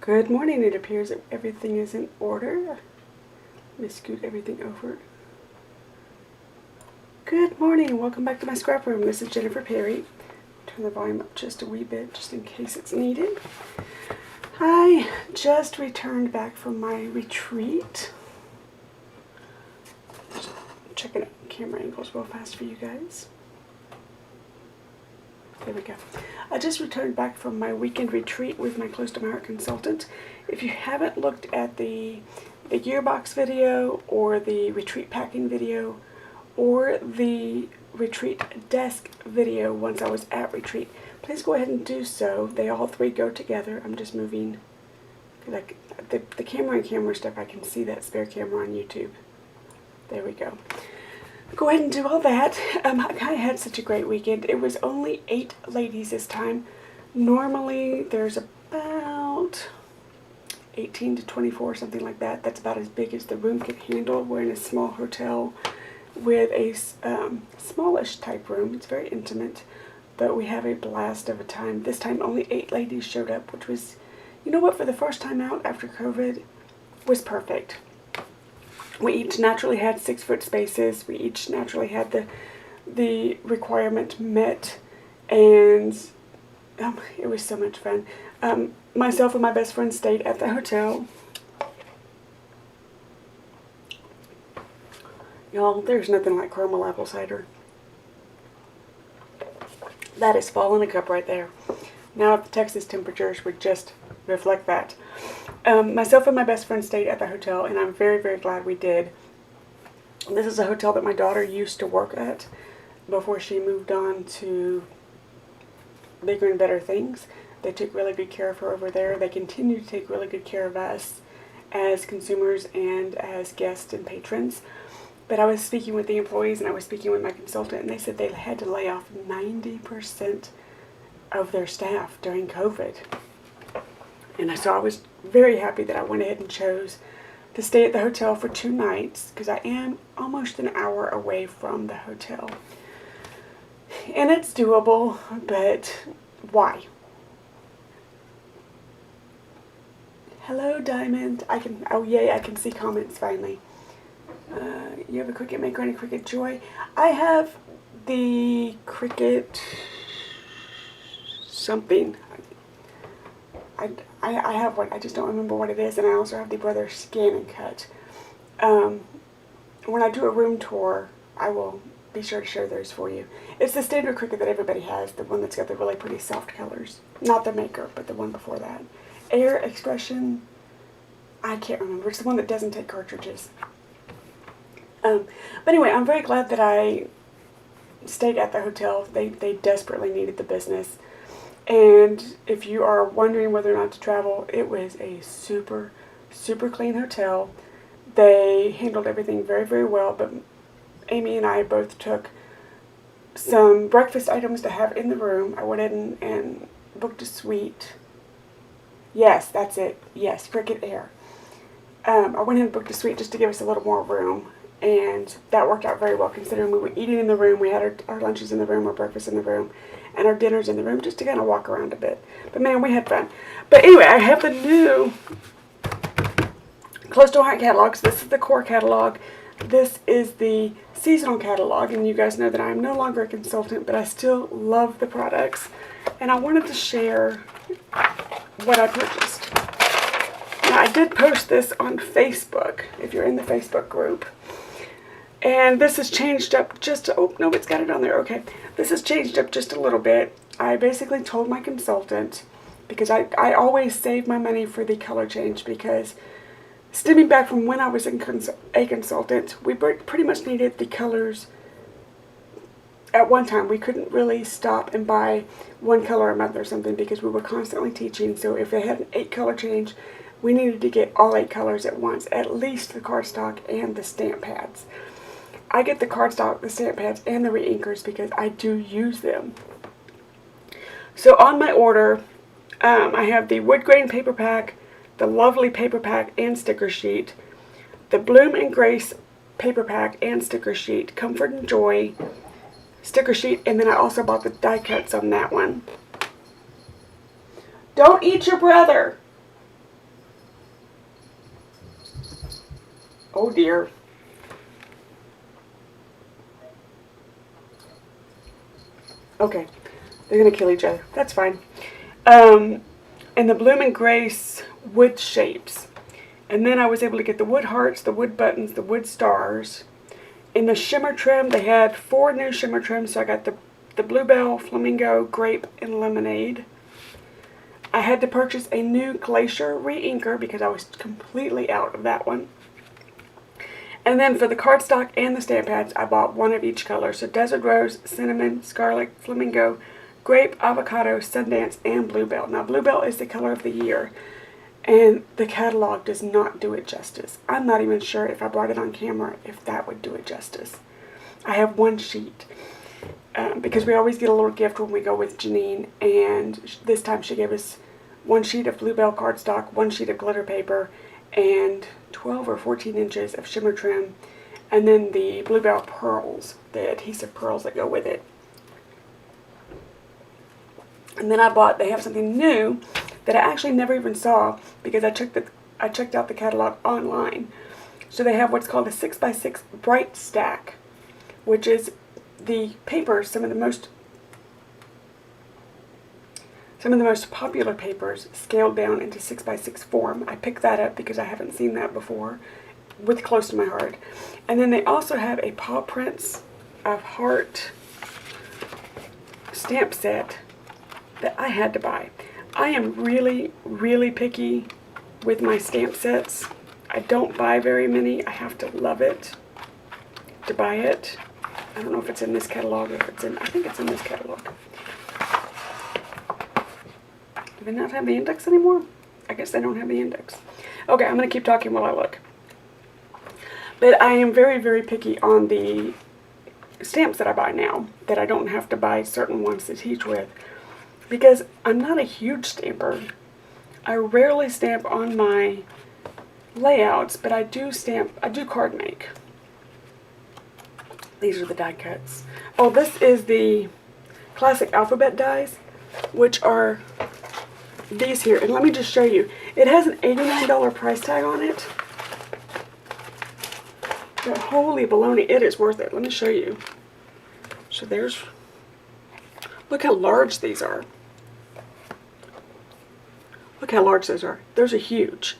Good morning. It appears that everything is in order. Let me scoot everything over. Good morning. Welcome back to my scrap room. This is Jennifer Perry. Turn the volume up just a wee bit, just in case it's needed. I just returned back from my retreat. Just checking out camera angles real fast for you guys. There we go. I just returned back from my weekend retreat with my Close to My Heart consultant. If you haven't looked at the gearbox video or the retreat packing video or the retreat desk video once I was at retreat, please go ahead and do so. They all three go together. I'm just moving, like the camera and camera stuff, I can see that spare camera on YouTube. There we go. Go ahead and do all that. I had such a great weekend. It was only 8 ladies this time. Normally there's about 18 to 24, something like that. That's about as big as the room can handle. We're in a small hotel with a smallish type room. It's very intimate, but we have a blast of a time. This time only 8 ladies showed up, which was, you know what, for the first time out after COVID, was perfect. We each naturally had 6-foot spaces. We each naturally had the requirement met, and it was so much fun. Myself and my best friend stayed at the hotel. Y'all, there's nothing like caramel apple cider. That is fall in a cup right there. Now if the Texas temperatures would just reflect that. Myself and my best friend stayed at the hotel, and I'm very, very glad we did. This is a hotel that my daughter used to work at before she moved on to bigger and better things. They took really good care of her over there. They continue to take really good care of us as consumers and as guests and patrons. But I was speaking with the employees and I was speaking with my consultant, and they said they had to lay off 90% of their staff during COVID. And so I was very happy that I went ahead and chose to stay at the hotel for 2 nights, because I am almost an hour away from the hotel. And it's doable, but why? Hello, Diamond. Oh yay, I can see comments finally. You have a Cricut Maker and a Cricut Joy. I have the Cricut something. I have one, I just don't remember what it is, and I also have the Brother Scan and Cut. When I do a room tour, I will be sure to share those for you. It's the standard Cricut that everybody has, the one that's got the really pretty soft colors. Not the Maker, but the one before that. Air Expression, I can't remember. It's the one that doesn't take cartridges. But anyway, I'm very glad that I stayed at the hotel. They desperately needed the business. And if you are wondering whether or not to travel, it was a super, super clean hotel. They handled everything very, very well, but Amy and I both took some breakfast items to have in the room. I went in and booked a suite. Yes, that's it. Yes, Cricut Air. I went in and booked a suite just to give us a little more room, and that worked out very well considering we were eating in the room. We had our lunches in the room, our breakfast in the room, and our dinners in the room, just to kind of walk around a bit. But man, we had fun. But anyway, I have the new Close to My Heart catalog. So this is the core catalog. This is the seasonal catalog, and you guys know that I'm no longer a consultant, but I still love the products. And I wanted to share what I purchased. Now, I did post this on Facebook, if you're in the Facebook group. And this has changed up just, oh, no, it's got it on there, okay. This has changed up just a little bit. I basically told my consultant, because I always save my money for the color change, because stemming back from when I was a consultant, we pretty much needed the colors at one time. We couldn't really stop and buy one color a month or something, because we were constantly teaching. So if they had an 8 color change, we needed to get all 8 colors at once, at least the cardstock and the stamp pads. I get the cardstock, the stamp pads, and the re-inkers because I do use them. So on my order, I have the wood grain paper pack, the lovely paper pack and sticker sheet, the Bloom and Grace paper pack and sticker sheet, Comfort and Joy sticker sheet, and then I also bought the die cuts on that one. Don't eat your brother! Oh dear. Okay, they're gonna kill each other. That's fine. And the Bloom and Grace wood shapes. And then I was able to get the wood hearts, the wood buttons, the wood stars. In the shimmer trim, they had 4 new shimmer trims. So I got the Bluebell, Flamingo, Grape, and Lemonade. I had to purchase a new Glacier re-inker because I was completely out of that one. And then for the cardstock and the stamp pads, I bought one of each color. So Desert Rose, Cinnamon, Scarlet, Flamingo, Grape, Avocado, Sundance, and Bluebell. Now Bluebell is the color of the year, and the catalog does not do it justice. I'm not even sure if I brought it on camera if that would do it justice. I have one sheet because we always get a little gift when we go with Janine, and this time she gave us one sheet of Bluebell cardstock, one sheet of glitter paper, and 12 or 14 inches of shimmer trim, and then the Bluebell pearls, the adhesive pearls that go with it. And then they have something new that I actually never even saw because I checked out the catalog online. So they have what's called a 6x6 bright stack, which is the papers, some of the most popular papers scaled down into 6x6 form. I picked that up because I haven't seen that before, with Close to My Heart. And then they also have a Paw Prints of Heart stamp set that I had to buy. I am really, really picky with my stamp sets. I don't buy very many. I have to love it to buy it. I don't know if it's in this catalog or if it's in, I think it's in this catalog. Do they not have the index anymore? I guess they don't have the index. Okay, I'm going to keep talking while I look. But I am very, very picky on the stamps that I buy now, that I don't have to buy certain ones to teach with, because I'm not a huge stamper. I rarely stamp on my layouts, but I do card make. These are the die cuts. Oh, this is the classic alphabet dies, which are these here. And let me just show you. It has an $89 price tag on it. But holy baloney, it is worth it. Let me show you. So look how large these are. Look how large those are. Those are huge.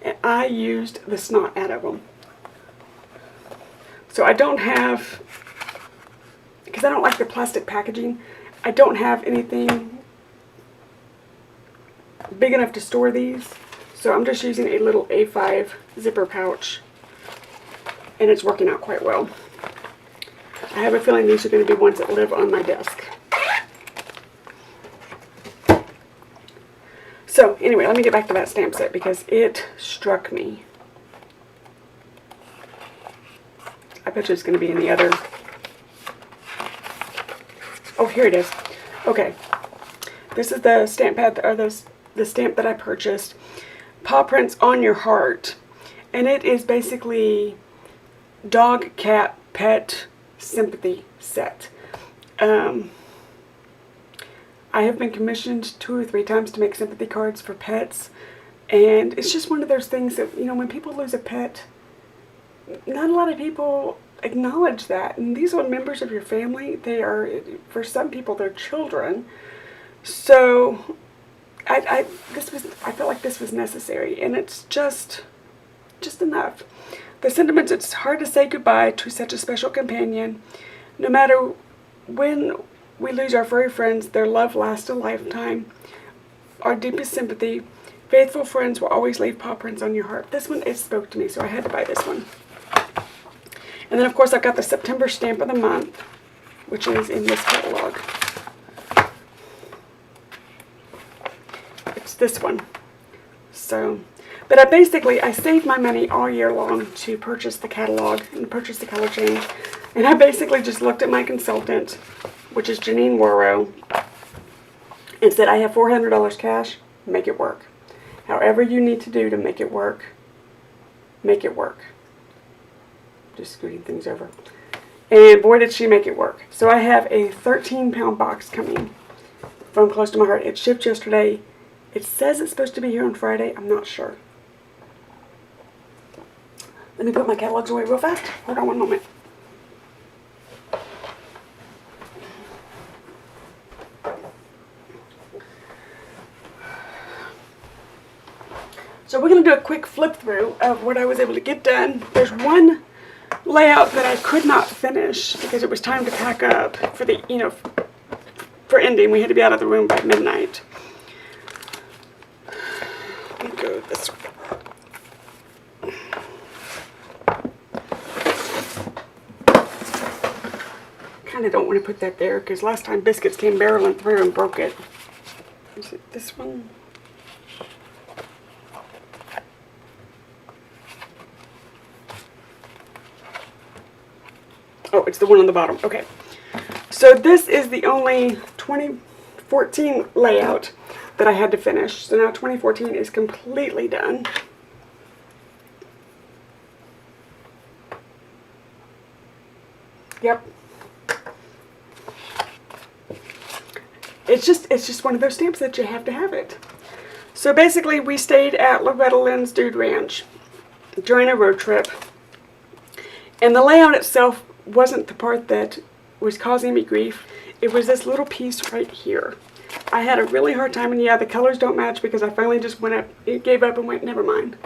And I used the snot out of them. So I don't have, because I don't like the plastic packaging, I don't have anything big enough to store these. So I'm just using a little A5 zipper pouch, and it's working out quite well. I have a feeling these are going to be ones that live on my desk. So anyway, let me get back to that stamp set because it struck me. I bet you it's going to be in the other. Oh, here it is. Okay. This is the stamp pad, or the stamp that I purchased. Paw Prints on Your Heart. And it is basically dog, cat, pet sympathy set. I have been commissioned 2 or 3 times to make sympathy cards for pets. And it's just one of those things that, you know, when people lose a pet, not a lot of people acknowledge that. And these are members of your family. They are, for some people, they're children. So I felt like this was necessary, and it's just enough. The sentiments: it's hard to say goodbye to such a special companion. No matter when we lose our furry friends, their love lasts a lifetime. Our deepest sympathy. Faithful friends will always leave paw prints on your heart. This one, it spoke to me, so I had to buy this one. And then, of course, I've got the September stamp of the month, which is in this catalog. It's this one. So, but I saved my money all year long to purchase the catalog and purchase the color change. And I basically just looked at my consultant, which is Janine Worrow, and said, I have $400 cash, make it work. However you need to do to make it work, make it work. Just scooting things over. And boy, did she make it work. So I have a 13-pound box coming from Close to My Heart. It shipped yesterday. It says it's supposed to be here on Friday. I'm not sure. Let me put my catalogs away real fast. Hold on one moment. So we're going to do a quick flip through of what I was able to get done. There's one layout that I could not finish because it was time to pack up for the, for ending. We had to be out of the room by midnight. Let me go this way. Kind of don't want to put that there because last time biscuits came barreling through and broke it. Is it this one? Oh, it's the one on the bottom. Okay. So this is the only 2014 layout that I had to finish. So now 2014 is completely done. Yep. It's just one of those stamps that you have to have it. So basically we stayed at Loretta Lynn's Dude Ranch during a road trip. And the layout itself wasn't the part that was causing me grief. It was this little piece right here. I had a really hard time, and yeah, the colors don't match because I finally just gave up and went, never mind.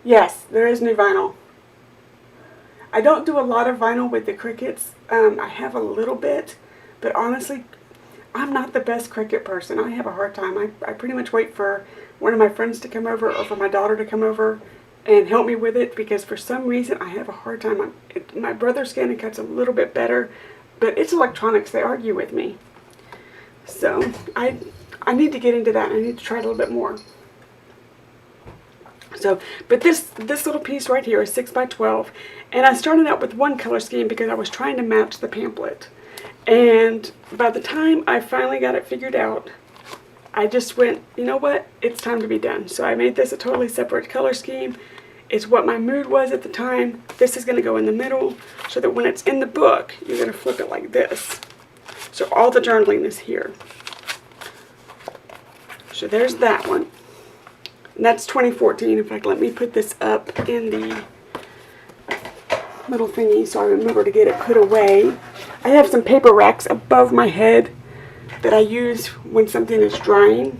Yes, there is new vinyl. I don't do a lot of vinyl with the Cricuts. I have a little bit, but honestly, I'm not the best Cricut person. I have a hard time. I pretty much wait for one of my friends to come over or for my daughter to come over and help me with it because for some reason I have a hard time. My brother scan and cut's a little bit better, but it's electronics. They argue with me. So I need to get into that. I need to try it a little bit more. So, but this little piece right here is 6 by 12, and I started out with one color scheme because I was trying to match the pamphlet. And by the time I finally got it figured out, I just went, you know what, it's time to be done. So I made this a totally separate color scheme. It's what my mood was at the time. This is going to go in the middle so that when it's in the book, you're going to flip it like this. So all the journaling is here. So there's that one. And that's 2014. In fact, let me put this up in the little thingy so I remember to get it put away. I have some paper racks above my head that I use when something is drying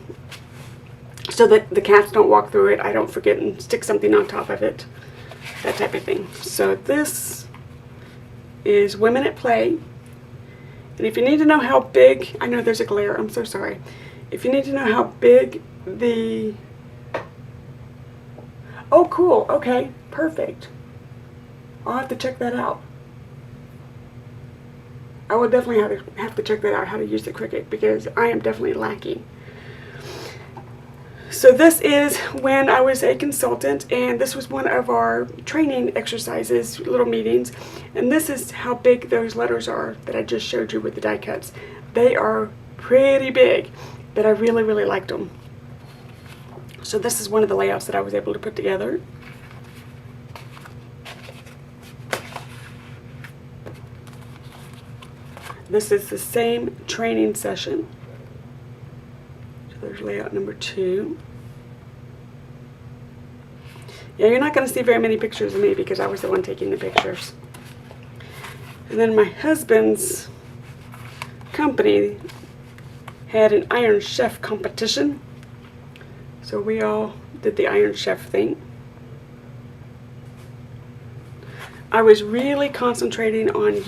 so that the cats don't walk through it. I don't forget and stick something on top of it, that type of thing. So this is Women at Play. And if you need to know how big, I know there's a glare, I'm so sorry. If you need to know how big the, oh cool, okay, perfect. I'll have to check that out. I will definitely have to check that out, how to use the Cricut, because I am definitely lacking. So this is when I was a consultant, and this was one of our training exercises, little meetings, and this is how big those letters are that I just showed you with the die cuts. They are pretty big, but I really, really liked them. So this is one of the layouts that I was able to put together. This is the same training session. So there's layout number 2. Yeah, you're not going to see very many pictures of me because I was the one taking the pictures. And then my husband's company had an Iron Chef competition. So we all did the Iron Chef thing. I was really concentrating on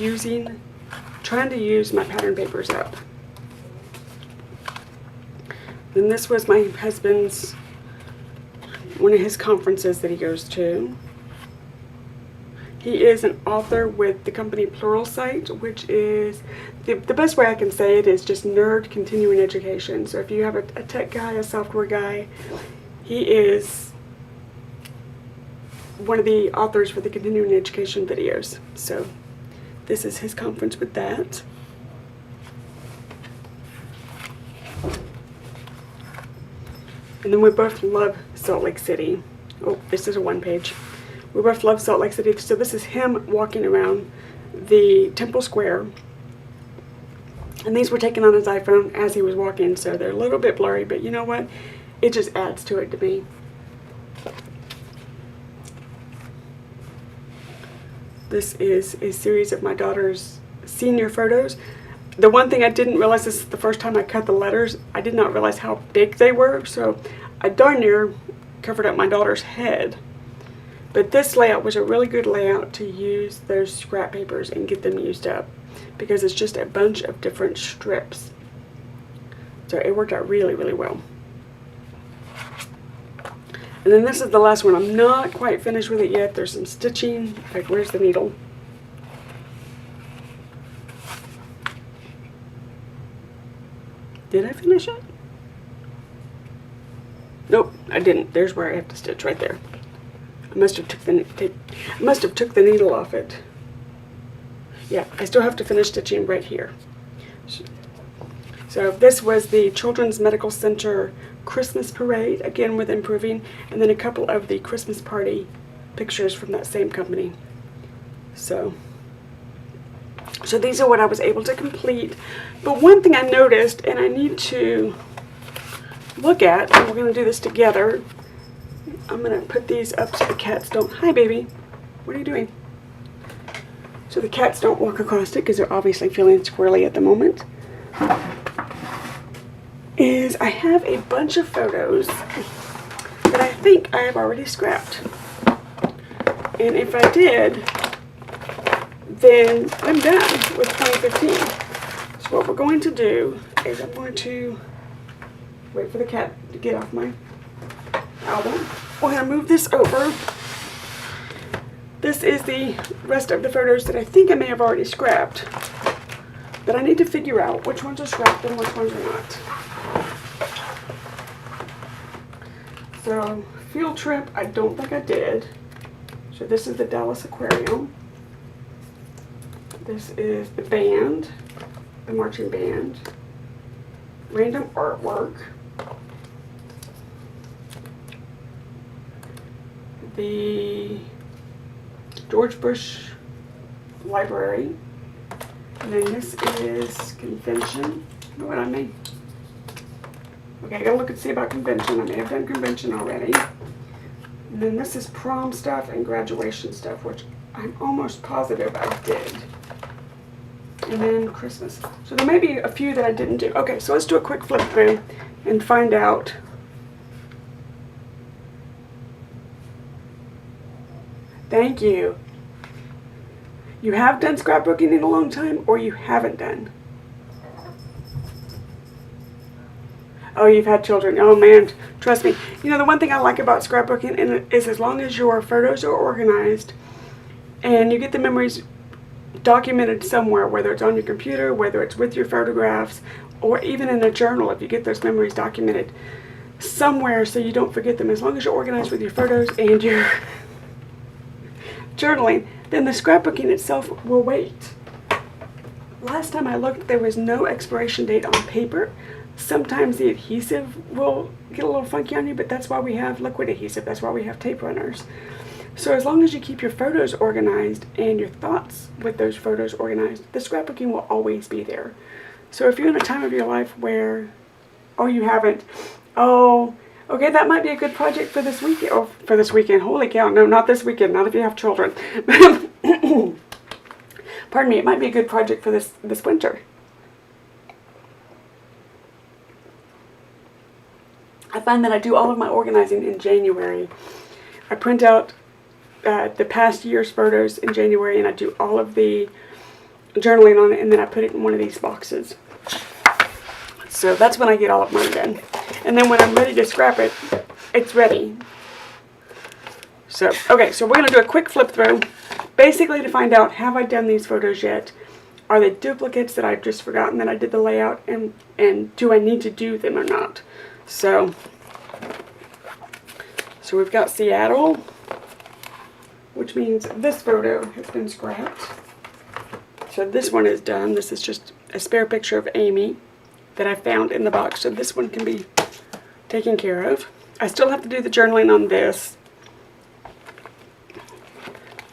trying to use my pattern papers up. Then this was my husband's, one of his conferences that he goes to. He is an author with the company Pluralsight, which is, the best way I can say it is just nerd continuing education. So if you have a tech guy, a software guy, he is one of the authors for the continuing education videos. So this is his conference with that. And then we both love Salt Lake City. Oh, this is a one page. We both love Salt Lake City. So this is him walking around the Temple Square. And these were taken on his iPhone as he was walking, so they're a little bit blurry, but you know what? it just adds to it to me. This is a series of my daughter's senior photos. The one thing I didn't realize, this is the first time I cut the letters, I did not realize how big they were, so I darn near covered up my daughter's head. But this layout was a really good layout to use those scrap papers and get them used up, because it's just a bunch of different strips. So it worked out really, really well. And then this is the last one. I'm not quite finished with it yet. There's some stitching. Like, where's the needle? Did I finish it? Nope, I didn't. There's where I have to stitch, right there. I must have took the needle off it. Yeah, I still have to finish stitching right here. So this was the Children's Medical Center Christmas parade, again with improving, and then a couple of the Christmas party pictures from that same company. So these are what I was able to complete. But one thing I noticed, and I need to look at, and we're going to do this together. I'm going to put these up so the cats don't, hi baby, what are you doing? So the cats don't walk across it, because they're obviously feeling squirrely at the moment. Is I have a bunch of photos that I think I have already scrapped. And if I did, then I'm done with 2015. So what we're going to do is I'm going to wait for the cat to get off my album. We're going to move this over. This is the rest of the photos that I think I may have already scrapped. But I need to figure out which ones are scrapped and which ones are not. So, field trip, I don't think I did. So this is the Dallas Aquarium. This is the band, the marching band. Random artwork. The George Bush Library. And then this is convention. You know what I mean? Okay, I gotta look and see about convention. I may have done convention already. And then this is prom stuff and graduation stuff, which I'm almost positive I did. And then Christmas. So there may be a few that I didn't do. Okay, so let's do a quick flip through and find out. Thank you. You have done scrapbooking in a long time, or you haven't done? Oh, you've had children. Oh man, trust me. You know, the one thing I like about scrapbooking is as long as your photos are organized and you get the memories documented somewhere, whether it's on your computer, whether it's with your photographs, or even in a journal, if you get those memories documented somewhere so you don't forget them, as long as you're organized with your photos and your journaling, then the scrapbooking itself will wait. Last time I looked, there was no expiration date on paper. Sometimes the adhesive will get a little funky on you, but that's why we have liquid adhesive. That's why we have tape runners. So as long as you keep your photos organized and your thoughts with those photos organized, the scrapbooking will always be there. So if you're in a time of your life where, oh, you haven't, oh, okay, that might be a good project for this weekend. Oh, for this weekend. Holy cow. No, not this weekend. Not if you have children. Pardon me. It might be a good project for this winter. I find that I do all of my organizing in January. I print out the past year's photos in January, and I do all of the journaling on it, and then I put it in one of these boxes. So that's when I get all of mine done. And then when I'm ready to scrap it, it's ready. So, okay, so we're going to do a quick flip through, basically to find out, have I done these photos yet? Are they duplicates that I've just forgotten that I did the layout, and do I need to do them or not? So we've got Seattle, which means this photo has been scrapped. So this one is done. This is just a spare picture of Amy that I found in the box. So this one can be taken care of. I still have to do the journaling on this.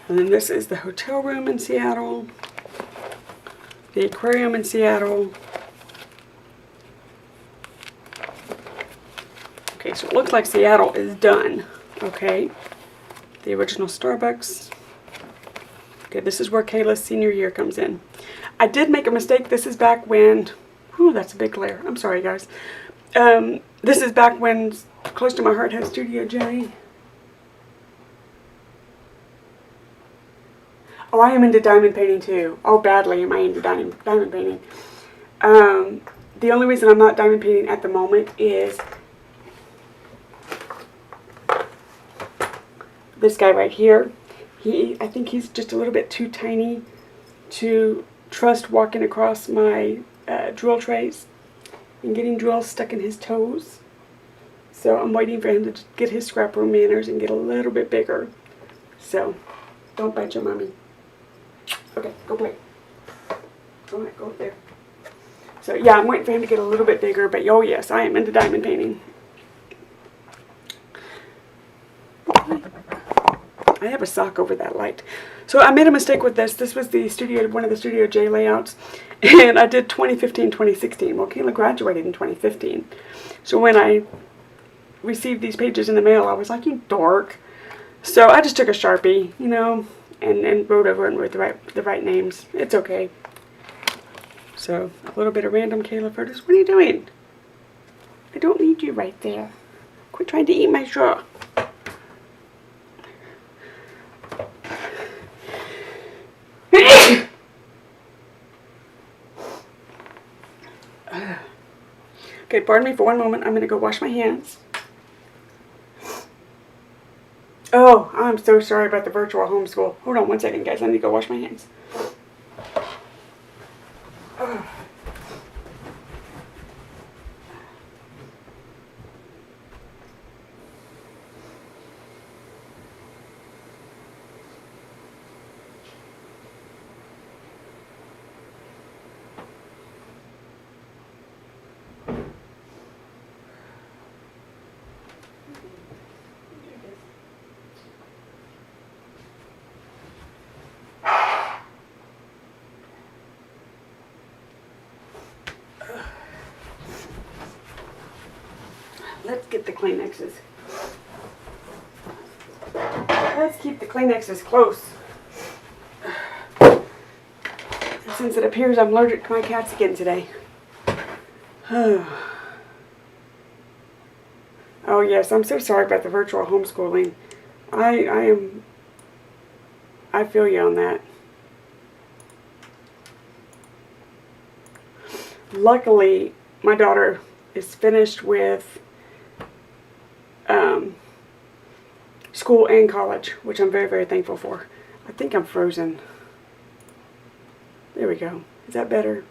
And then this is the hotel room in Seattle, the aquarium in Seattle. Okay, so it looks like Seattle is done. Okay, the original Starbucks. Okay, this is where Kayla's senior year comes in. I did make a mistake. This is back when, ooh, that's a big glare. I'm sorry, guys. This is back when Close to My Heart had Studio J. Oh, I am into diamond painting too. Oh, badly am I into diamond painting. The only reason I'm not diamond painting at the moment is this guy right here. I think he's just a little bit too tiny to trust walking across my drill trays and getting drills stuck in his toes. So I'm waiting for him to get his scrap room manners and get a little bit bigger. So don't bite your mommy. Okay, go play. Go ahead, go up there. So yeah, I'm waiting for him to get a little bit bigger, but oh yes, I am into diamond painting. I have a sock over that light. So I made a mistake with this. This was the one of the Studio J layouts, and I did 2015, 2016. Well, Kayla graduated in 2015. So when I received these pages in the mail, I was like, you dork. So I just took a Sharpie, you know, and wrote over it with the right names. It's okay. So a little bit of random Kayla photos. What are you doing? I don't need you right there. Quit trying to eat my straw. Okay, pardon me for one moment. I'm going to go wash my hands. Oh, I'm so sorry about the virtual homeschool. Hold on one second, guys. I need to go wash my hands. Let's get the Kleenexes. Let's keep the Kleenexes close. Since it appears I'm allergic to my cats again today. Oh yes, I'm so sorry about the virtual homeschooling. I feel you on that. Luckily, my daughter is finished with school and college, which I'm very, very thankful for. I think I'm frozen. There we go. Is that better?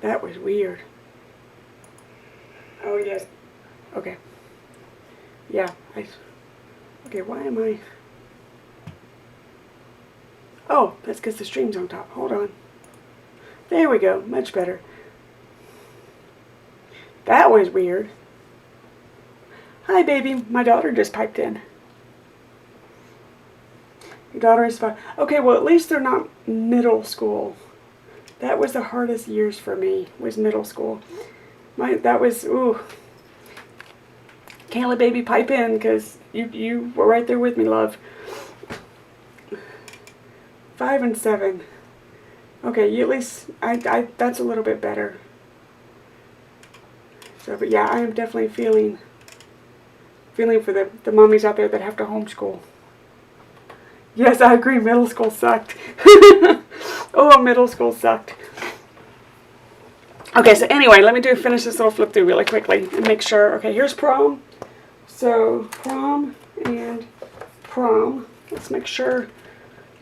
That was weird. Oh, yes. Okay. Yeah. Okay, why am I... Oh, that's because the stream's on top. Hold on. There we go. Much better. That was weird. Hi, baby. My daughter just piped in. Your daughter is 5. Okay, well, at least they're not middle school. That was the hardest years for me, was middle school. That was, ooh. Kayla, baby, pipe in, because you were right there with me, love. 5 and 7. Okay, you at least, that's a little bit better. So, but yeah, I am definitely feeling for the mommies out there that have to homeschool. Yes, I agree, middle school sucked. Oh, middle school sucked. Okay, so anyway, let me finish this little flip through really quickly and make sure. Okay, here's prom. So, prom and prom. Let's make sure.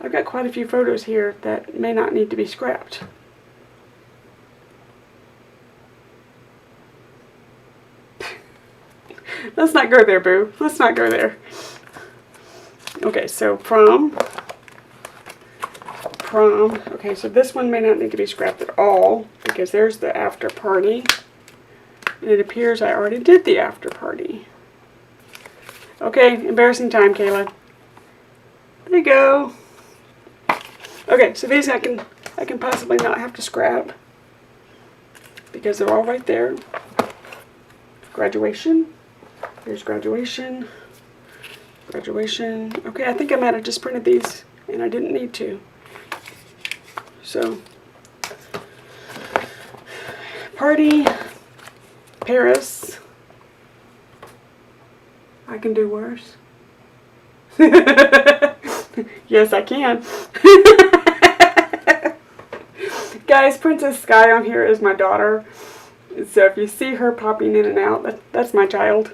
I've got quite a few photos here that may not need to be scrapped. Let's not go there, boo. Let's not go there. Okay, so prom. Okay, so this one may not need to be scrapped at all because there's the after party. And it appears I already did the after party. Okay, embarrassing time, Kayla. There you go. Okay, so these I can possibly not have to scrap because they're all right there. Of graduation. Here's graduation. Graduation. Okay, I think I might have just printed these and I didn't need to. So, party, Paris. I can do worse. Yes, I can. Guys, Princess Sky on here is my daughter. So if you see her popping in and out, that's my child.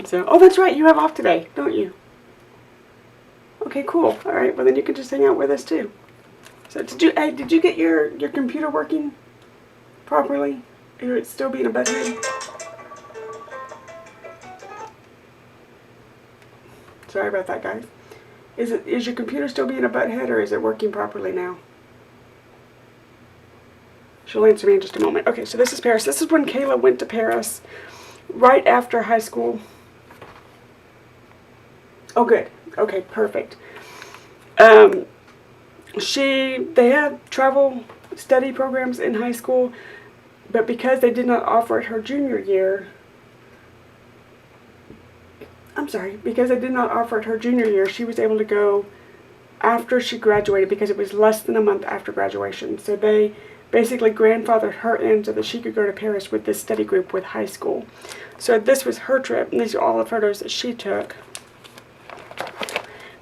So, oh, that's right, you have off today, don't you? Okay, cool. All right, well then you can just hang out with us too. So did you get your computer working properly? Or it's still being a butthead? Sorry about that, guys. Is your computer still being a butthead, or is it working properly now? She'll answer me in just a moment. Okay, so this is Paris. This is when Kayla went to Paris right after high school. Oh, good. Okay, perfect. They had travel study programs in high school, but because they did not offer it her junior year, she was able to go after she graduated because it was less than a month after graduation. So they basically grandfathered her in so that she could go to Paris with this study group with high school. So this was her trip, and these are all the photos that she took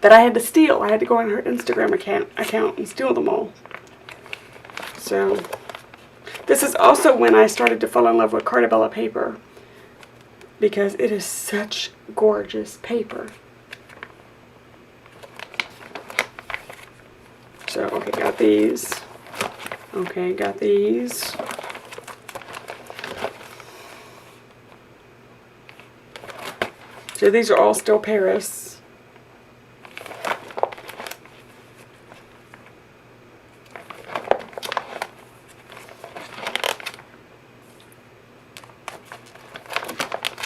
that I had to steal. I had to go on her Instagram account and steal them all. So this is also when I started to fall in love with Carta Bella paper, because it is such gorgeous paper. So, okay, got these. Okay, got these. So these are all still Paris.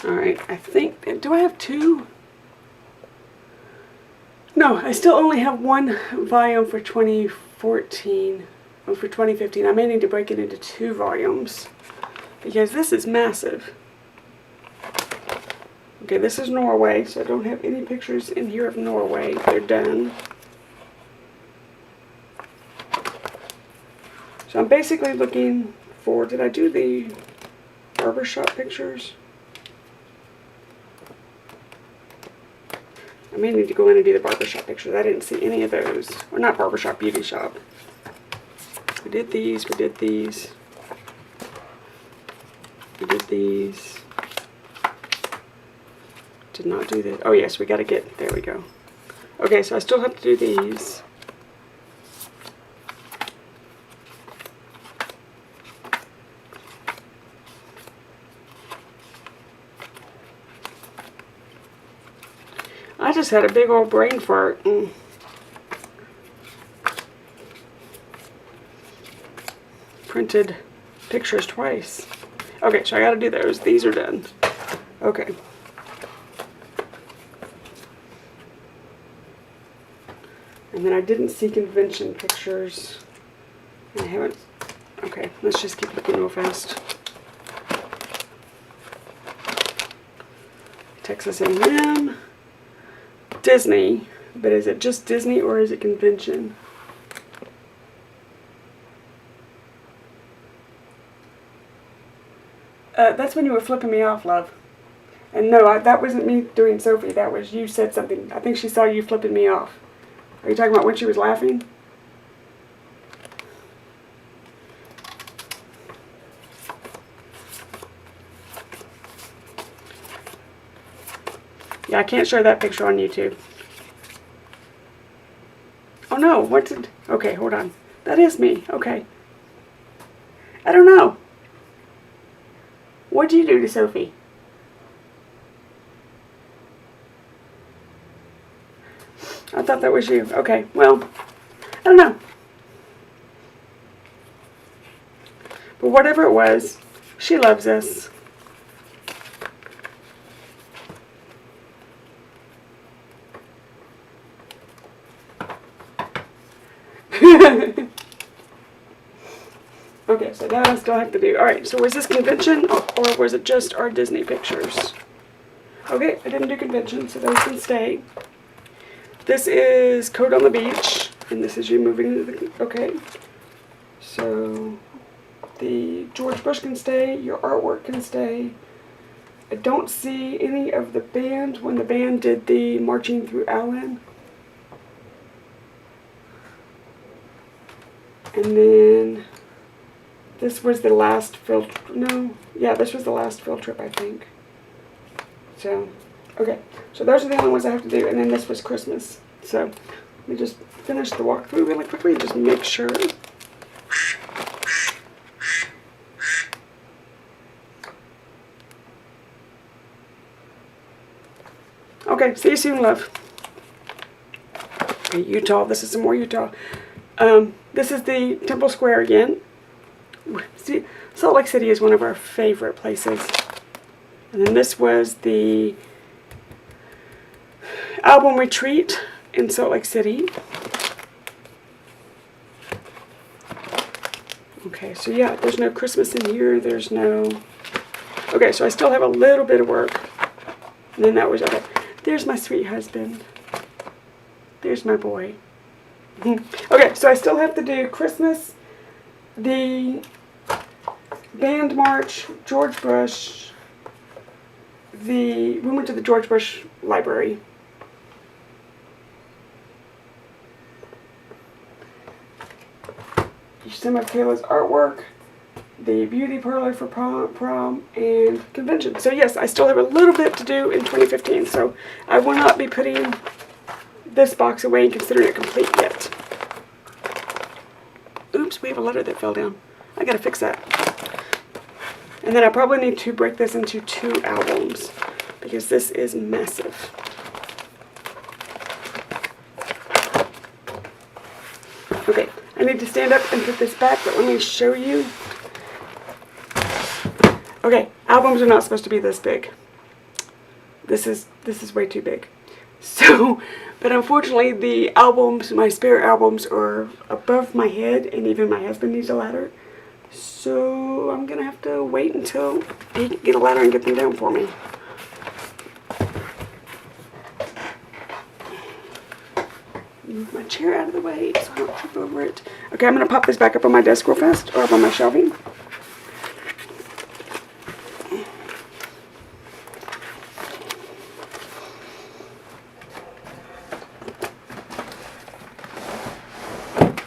Alright, I think, do I have two? No, I still only have one volume for 2014. Oh, for 2015. I may need to break it into 2 volumes because this is massive. Okay, this is Norway, so I don't have any pictures in here of Norway. They're done. So I'm basically looking for, did I do the barbershop pictures? I may need to go in and do the barbershop pictures. I didn't see any of those. Or not barbershop, beauty shop. We did these, we did these. We did these. Did not do that. Oh yes, we gotta get, there we go. Okay, so I still have to do these. I just had a big old brain fart. Printed pictures twice. Okay, so I gotta do those. These are done. Okay. And then I didn't see convention pictures. I haven't. Okay, let's just keep looking real fast. Texas A&M. Disney, but is it just Disney or is it convention? That's when you were flipping me off, love. And no, that wasn't me doing Sophie. That was you said something. I think she saw you flipping me off. Are you talking about when she was laughing? Yeah, I can't show that picture on YouTube. Oh no, what did... Okay, hold on. That is me. Okay. I don't know. What did you do to Sophie? I thought that was you. Okay, well, I don't know. But whatever it was, she loves us. Okay, so that I still have to do. Alright, so was this convention or was it just our Disney pictures? Okay, I didn't do convention, so those can stay. This is Code on the Beach, and this is you moving into the... Okay. So, the George Bush can stay, your artwork can stay. I don't see any of the band when the band did the Marching Through Allen. And then this was the last field, no, yeah, this was the last field trip, I think. So, okay, so those are the only ones I have to do, and then this was Christmas. So, let me just finish the walkthrough really quickly and just make sure. Okay, see you soon, love. Okay, Utah, this is some more Utah. This is the Temple Square again. See, Salt Lake City is one of our favorite places. And then this was the album retreat in Salt Lake City. Okay, so yeah, there's no Christmas in here. There's no... Okay, so I still have a little bit of work. And then that was... Okay, there's my sweet husband. There's my boy. Okay, so I still have to do Christmas, the band march, George Bush, we went to the George Bush Library. Some of Kayla's artwork, the beauty parlor for prom, and convention. So yes, I still have a little bit to do in 2015, so I will not be putting this box away and considering it complete yet. Oops, we have a letter that fell down. I gotta fix that. And then I probably need to break this into 2 albums because this is massive. Okay, I need to stand up and put this back, but let me show you. Okay, albums are not supposed to be this big. This is way too big. So, but unfortunately the albums, my spare albums, are above my head, and even my husband needs a ladder. So I'm gonna have to wait until he can get a ladder and get them down for me. Move my chair out of the way so I don't trip over it. Okay, I'm gonna pop this back up on my desk real fast, or up on my shelving.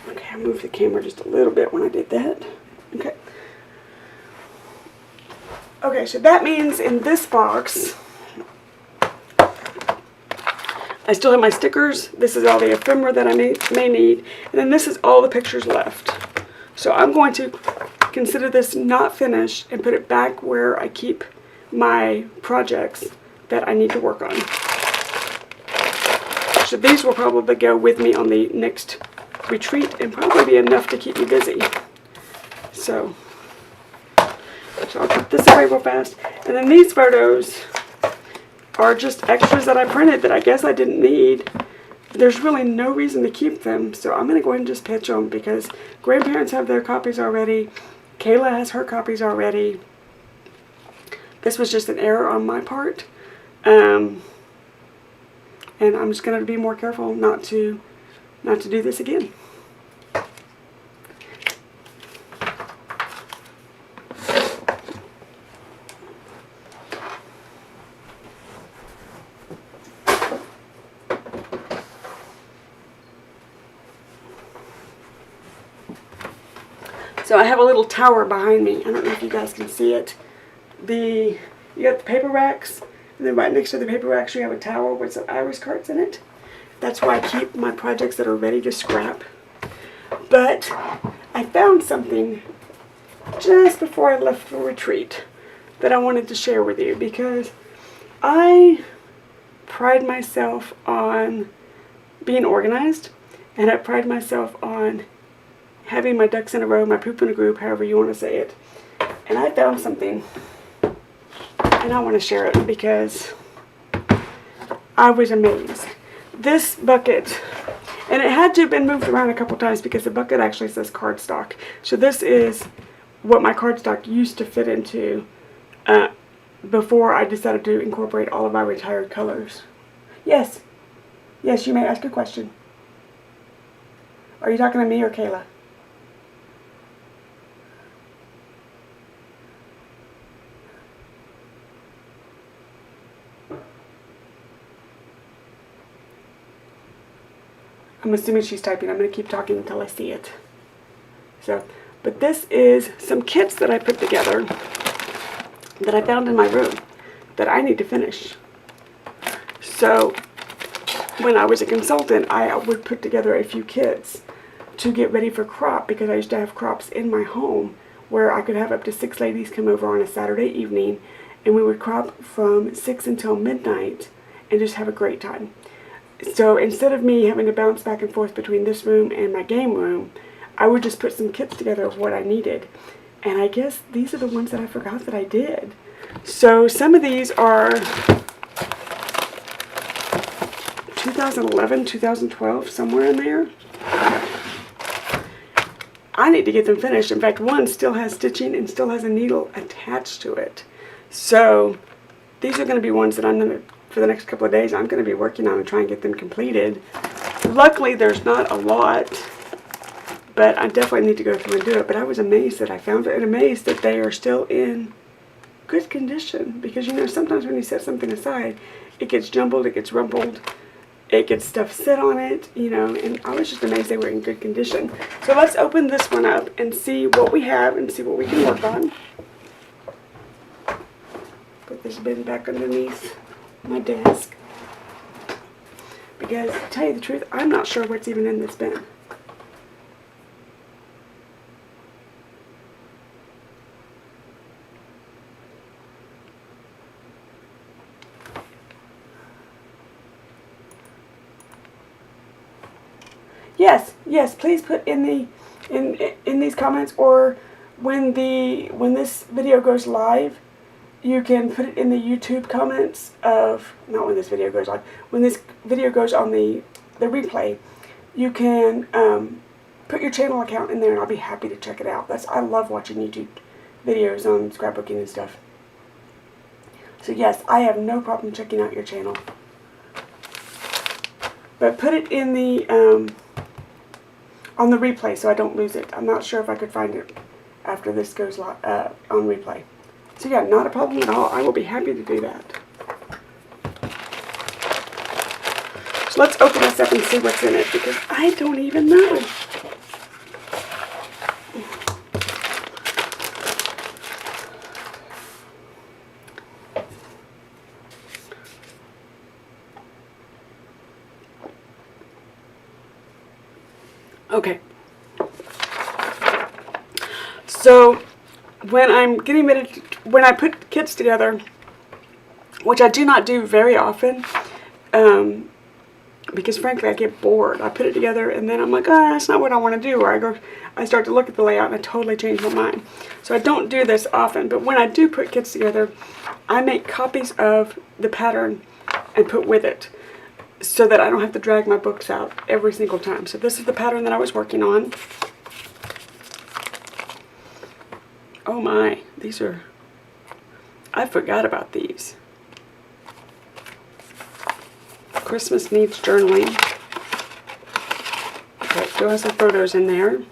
Okay, I moved the camera just a little bit when I did that. Okay. Okay, so that means in this box, I still have my stickers. This is all the ephemera that I may need. And then this is all the pictures left. So I'm going to consider this not finished and put it back where I keep my projects that I need to work on. So these will probably go with me on the next retreat and probably be enough to keep me busy. So I'll put this away real fast. And then these photos are just extras that I printed that I guess I didn't need. There's really no reason to keep them, so I'm going to go ahead and just pitch them because grandparents have their copies already. Kayla has her copies already. This was just an error on my part. And I'm just going to be more careful not to do this again. So I have a little tower behind me. I don't know if you guys can see it. You got the paper racks, and then right next to the paper racks you have a tower with some iris cards in it. That's where I keep my projects that are ready to scrap. But I found something just before I left for retreat that I wanted to share with you because I pride myself on being organized, and I pride myself on having my ducks in a row, my poop in a group, however you want to say it. And I found something, and I want to share it because I was amazed. This bucket, and it had to have been moved around a couple times because the bucket actually says cardstock. So this is what my cardstock used to fit into before I decided to incorporate all of my retired colors. Yes. Yes, you may ask a question. Are you talking to me or Kayla? I'm assuming she's typing. I'm going to keep talking until I see it. So, but this is some kits that I put together that I found in my room that I need to finish. So, when I was a consultant, I would put together a few kits to get ready for crop, because I used to have crops in my home where I could have up to 6 ladies come over on a Saturday evening, and we would crop from 6 until midnight and just have a great time. So instead of me having to bounce back and forth between this room and my game room, I would just put some kits together of what I needed. And I guess these are the ones that I forgot that I did. So some of these are 2011, 2012, somewhere in there. I need to get them finished. In fact, one still has stitching and still has a needle attached to it. So these are going to be ones that I'm going to, for the next couple of days, I'm going to be working on and try and get them completed. Luckily, there's not a lot, but I definitely need to go through and do it. But I was amazed that I found it, and amazed that they are still in good condition. Because, you know, sometimes when you set something aside, it gets jumbled, it gets rumpled, it gets stuff set on it, you know, and I was just amazed they were in good condition. So let's open this one up and see what we have and see what we can work on. Put this bin back underneath my desk, because to tell you the truth, I'm not sure what's even in this bin. Yes, please put in the in these comments, or when this video goes live, you can put it in the YouTube comments of, not when this video goes on, when this video goes on the replay, you can put your channel account in there, and I'll be happy to check it out. I love watching YouTube videos on scrapbooking and stuff. So yes, I have no problem checking out your channel. But put it in the on the replay so I don't lose it. I'm not sure if I could find it after this goes on replay. So yeah, not a problem at all. I will be happy to do that. So let's open this up and see what's in it, because I don't even know. Okay. So when I'm getting ready to, when I put kits together, which I do not do very often, because frankly I get bored. I put it together and then I'm like, oh, that's not what I want to do. Or I start to look at the layout and I totally change my mind. So I don't do this often, but when I do put kits together, I make copies of the pattern and put with it, so that I don't have to drag my books out every single time. So this is the pattern that I was working on. Oh my, these are, I forgot about these. Christmas Needs Journaling. Okay, still has some photos in there.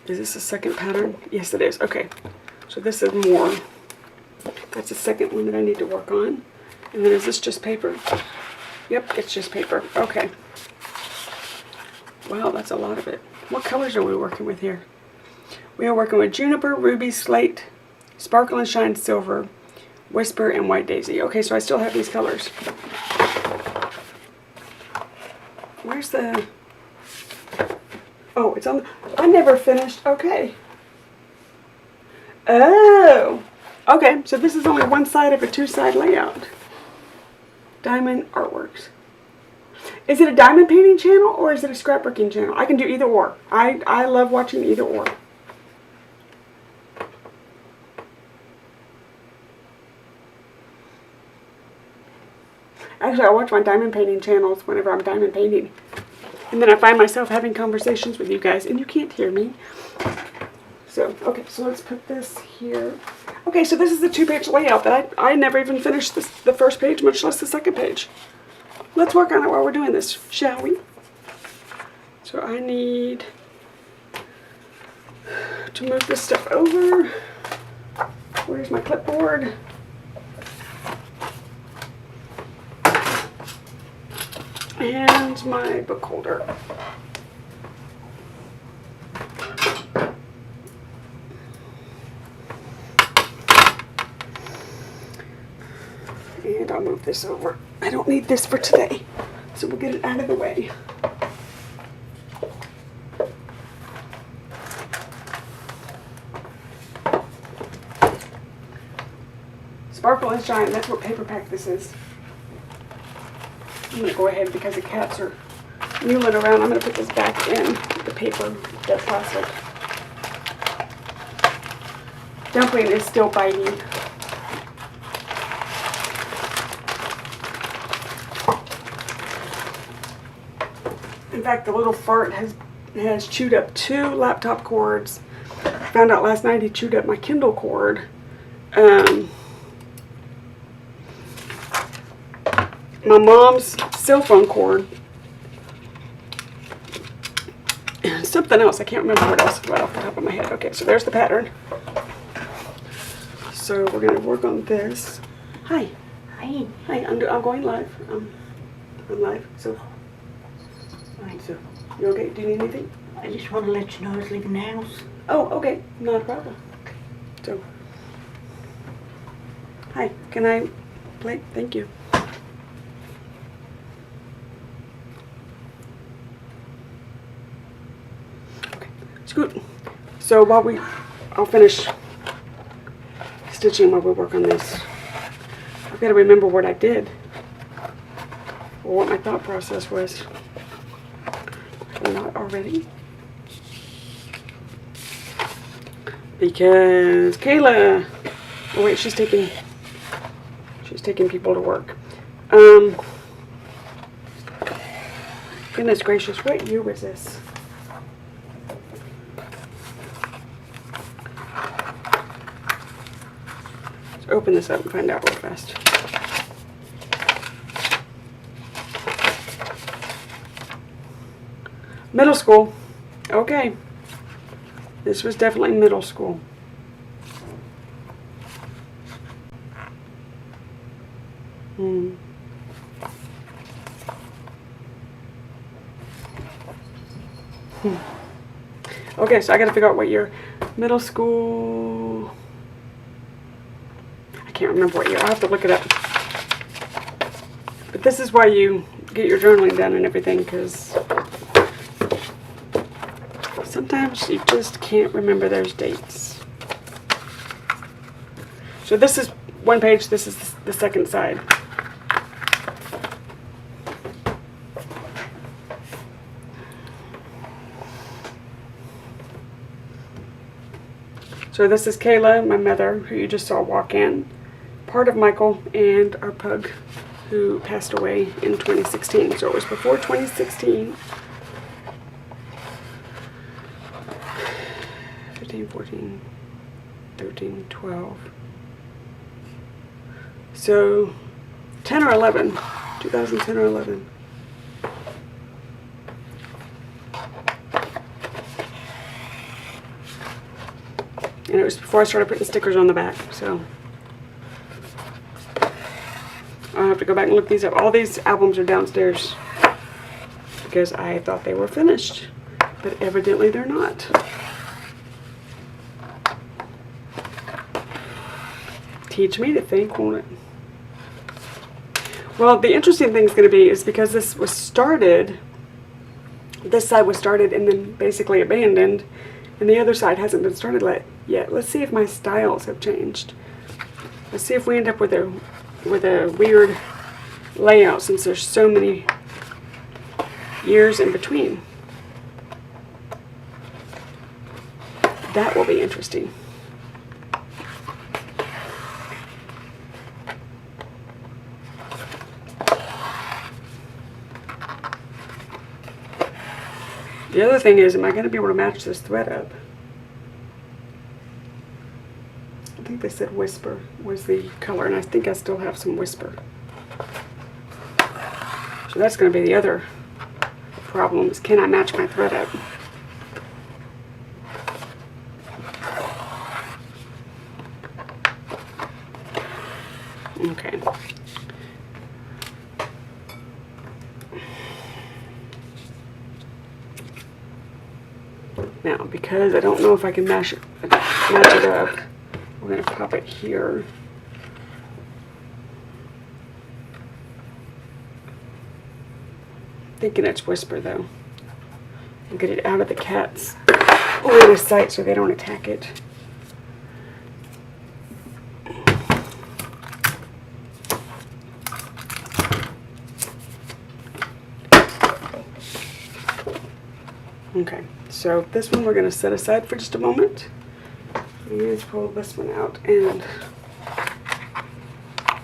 Is this the second pattern? Yes, it is. Okay, so this is more. That's the second one that I need to work on. And then is this just paper? Yep, it's just paper. Okay. Wow, that's a lot of it. What colors are we working with here? We are working with Juniper, Ruby, Slate, Sparkle and Shine Silver, Whisper, and White Daisy. Okay, so I still have these colors. Where's the... Oh, it's on the... I never finished. Okay. Oh! Okay, so this is only one side of a two-side layout. Diamond Artworks. Is it a diamond painting channel or is it a scrapbooking channel? I can do either or. I love watching either or. Actually, I watch my diamond painting channels whenever I'm diamond painting. And then I find myself having conversations with you guys and you can't hear me. So, okay, so let's put this here. Okay, so this is the 2-page layout that I never even finished the first page, much less the second page. Let's work on it while we're doing this, shall we? So I need to move this stuff over. Where's my clipboard? And my book holder. And I'll move this over. I don't need this for today, so we'll get it out of the way. Sparkle and Shine, that's what paper pack this is. I'm going to go ahead because the cats are mulling around. I'm going to put this back in the paper, the plastic. Dumpling is still biting. In fact, the little fart has chewed up 2 laptop cords. Found out last night he chewed up my Kindle cord. My mom's cell phone cord. And something else. I can't remember what else right off the top of my head. Okay, so there's the pattern. So we're going to work on this. Hi. Hi. Hi, I'm going live. I'm live. So, Right. so, you okay? Do you need anything? I just want to let you know I was leaving the house. Oh, okay. Not a problem. So, hi. Can I play? Thank you. Okay. Scoot. So I'll finish stitching while we work on this. I've got to remember what I did or what my thought process was. Not already. Because Kayla, oh wait, she's taking people to work. Goodness gracious, what year was this? Let's open this up and find out real fast. Middle school. Okay. This was definitely middle school. Okay, so I gotta figure out what year. Middle school. I can't remember what year. I'll have to look it up. But this is why you get your journaling done and everything, because sometimes you just can't remember those dates. So this is one page, this is the second side. So this is Kayla, my mother, who you just saw walk in. Part of Michael and our pug, who passed away in 2016. So it was before 2016. 15, 14, 13, 12. So 10 or 11. 2010 or 11. And it was before I started putting stickers on the back, so I'll have to go back and look these up. All these albums are downstairs because I thought they were finished, but evidently they're not. Teach me to think, won't it? Well, the interesting thing is going to be is because this was started, this side was started and then basically abandoned, and the other side hasn't been started yet. Let's see if my styles have changed. Let's see if we end up with a weird layout since there's so many years in between. That will be interesting. The other thing is, am I going to be able to match this thread up? I think they said Whisper was the color, and I think I still have some Whisper. So that's going to be the other problem, is can I match my thread up? Okay. Now, because I don't know if I can match it up, we're going to pop it here. Thinking it's Whisper though. And get it out of the cat's line of sight so they don't attack it. Okay, so this one we're going to set aside for just a moment. Let's pull this one out, and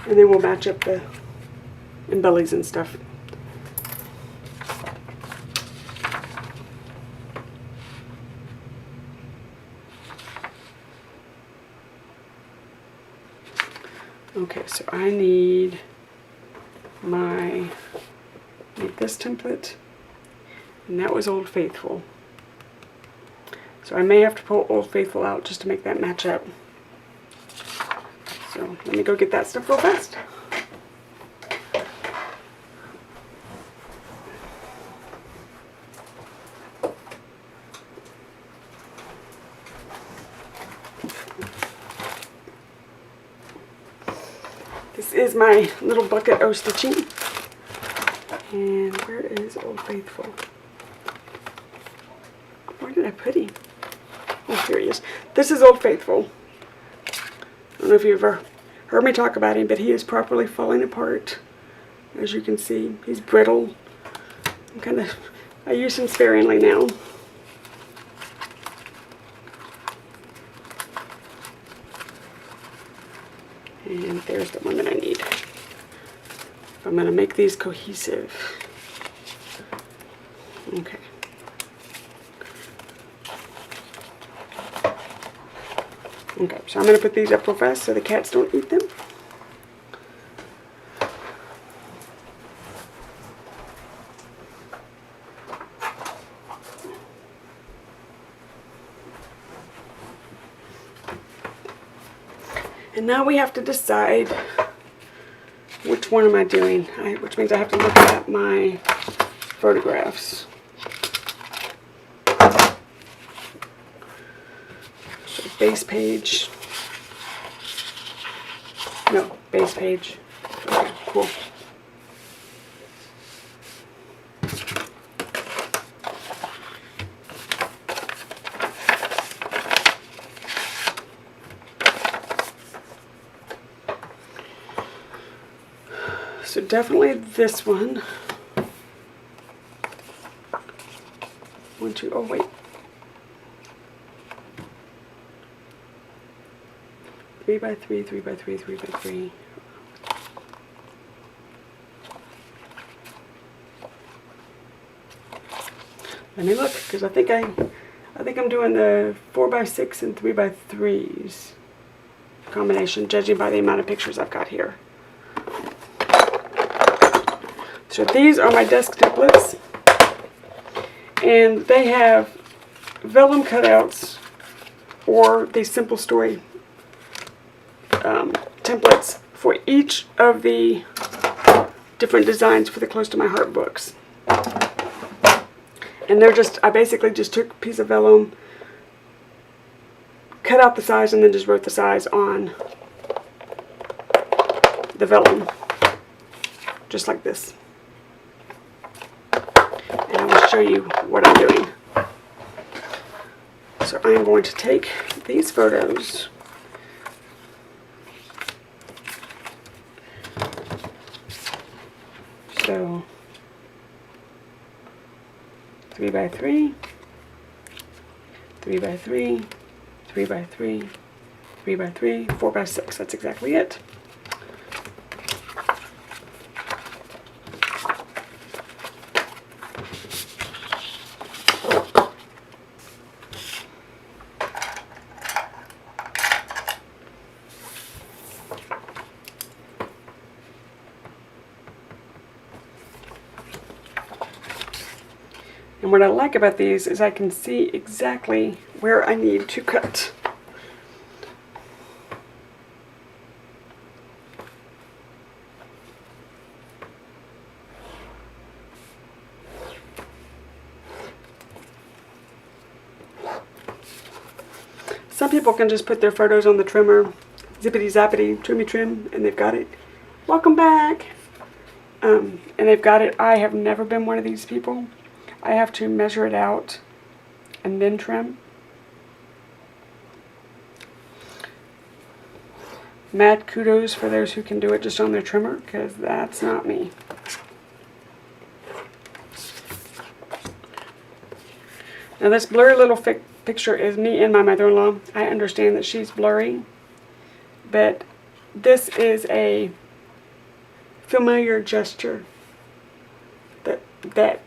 then we'll match up the embellies and stuff. Okay, so I need this template, and that was Old Faithful. So I may have to pull Old Faithful out just to make that match up. So let me go get that stuff real fast. This is my little bucket of stitching. And where is Old Faithful? Where did I put him? Oh, here he is. This is Old Faithful. I don't know if you've ever heard me talk about him, but he is properly falling apart. As you can see, he's brittle. I use him sparingly now. And there's the one that I need. I'm going to make these cohesive. Okay. Okay, so I'm going to put these up real fast so the cats don't eat them. And now we have to decide which one am I doing, which means I have to look at my photographs. So base page. No, base page. Okay, cool. So definitely this one. 1, 2, oh wait. 3 by 3, 3 by 3, 3 by 3. Let me look, because I think I'm doing the 4 by 6 and 3 by 3s combination, judging by the amount of pictures I've got here. So these are my desk templates, and they have vellum cutouts or the Simple Story templates for each of the different designs for the Close to My Heart books. And they're just, I basically just took a piece of vellum, cut out the size, and then just wrote the size on the vellum, just like this. And I will show you what I'm doing. So I am going to take these photos, so 3 by 3, 3 by 3, 3 by 3, 3 by 3, 4 by 6. That's exactly it. And what I like about these is I can see exactly where I need to cut. Some people can just put their photos on the trimmer, zippity zappity, trimmy trim, and they've got it. Welcome back. And they've got it. I have never been one of these people. I have to measure it out and then trim. Mad kudos for those who can do it just on their trimmer, because that's not me. Now this blurry little picture is me and my mother-in-law. I understand that she's blurry, but this is a familiar gesture that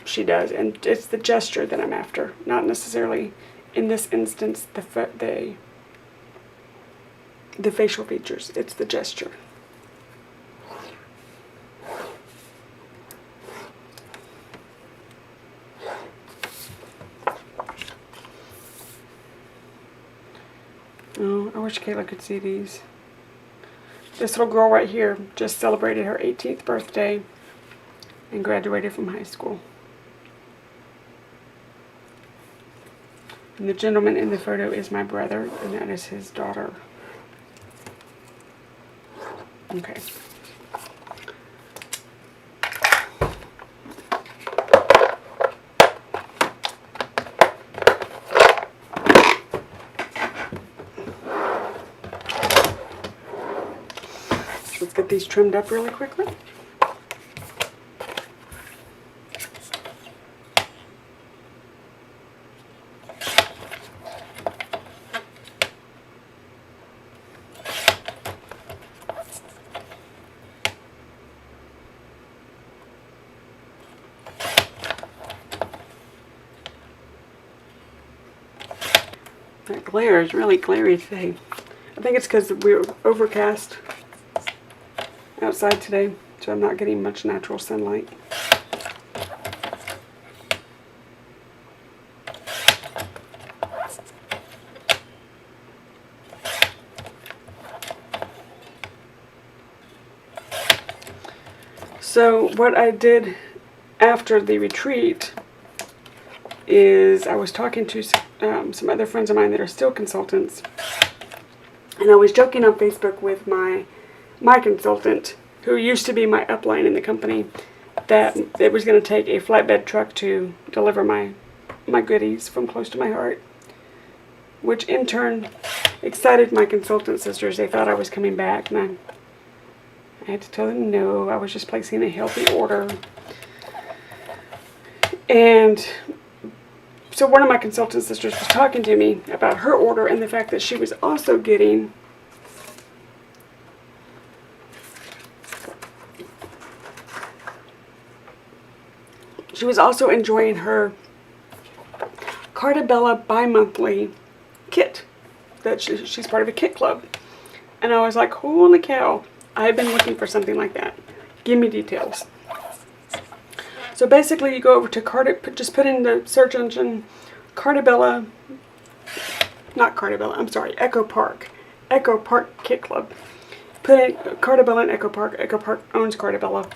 she does, and it's the gesture that I'm after, not necessarily in this instance the facial features. It's the gesture. Oh, I wish Kayla could see these. This little girl right here just celebrated her 18th birthday and graduated from high school. And the gentleman in the photo is my brother, and that is his daughter. Okay. Let's get these trimmed up really quickly. That glare is really glary today. I think it's because we're overcast outside today, so I'm not getting much natural sunlight. So what I did after the retreat is I was talking to some other friends of mine that are still consultants, and I was joking on Facebook with my consultant, who used to be my upline in the company, that it was going to take a flatbed truck to deliver my goodies from close to my heart, which in turn excited my consultant sisters. They thought I was coming back, and I had to tell them no, I was just placing a healthy order. And so one of my consultant sisters was talking to me about her order and the fact that she was also getting enjoying her Carta Bella bi-monthly kit. That she's part of a kit club. And I was like, holy cow, I've been looking for something like that. Give me details. So basically you go over to just put in the search engine Carta Bella, not Carta Bella, I'm sorry, Echo Park Kit Club. Put in Carta Bella and Echo Park owns Carta Bella.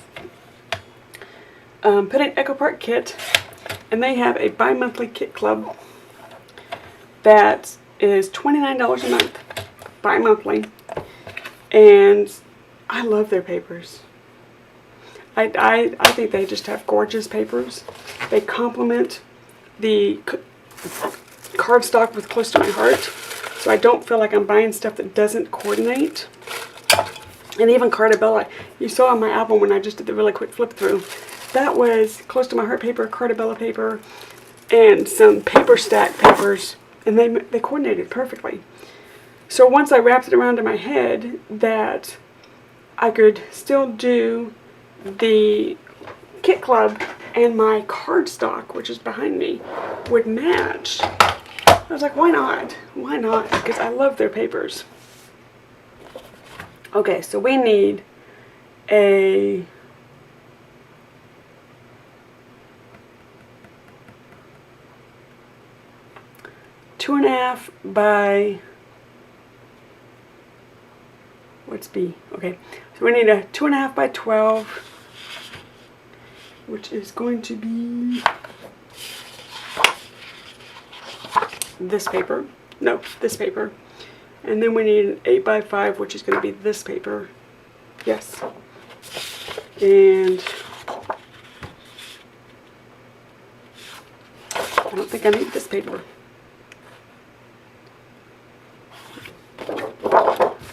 Put in Echo Park Kit, and they have a bi-monthly kit club that is $29 a month, bi-monthly, and I love their papers. I think they just have gorgeous papers. They complement the cardstock with Close to My Heart, so I don't feel like I'm buying stuff that doesn't coordinate. And even Carta Bella, you saw on my album when I just did the really quick flip through, that was Close to My Heart paper, Carta Bella paper, and some paper stack papers, and they coordinated perfectly. So once I wrapped it around in my head that I could still do the kit club and my cardstock, which is behind me, would match, I was like, why not? Why not? Because I love their papers. Okay, so we need a 2.5 by, what's B? Okay, so we need a 2.5 by 12, which is going to be this paper. No, this paper. And then we need an 8 by 5, which is going to be this paper. Yes. And I don't think I need this paper.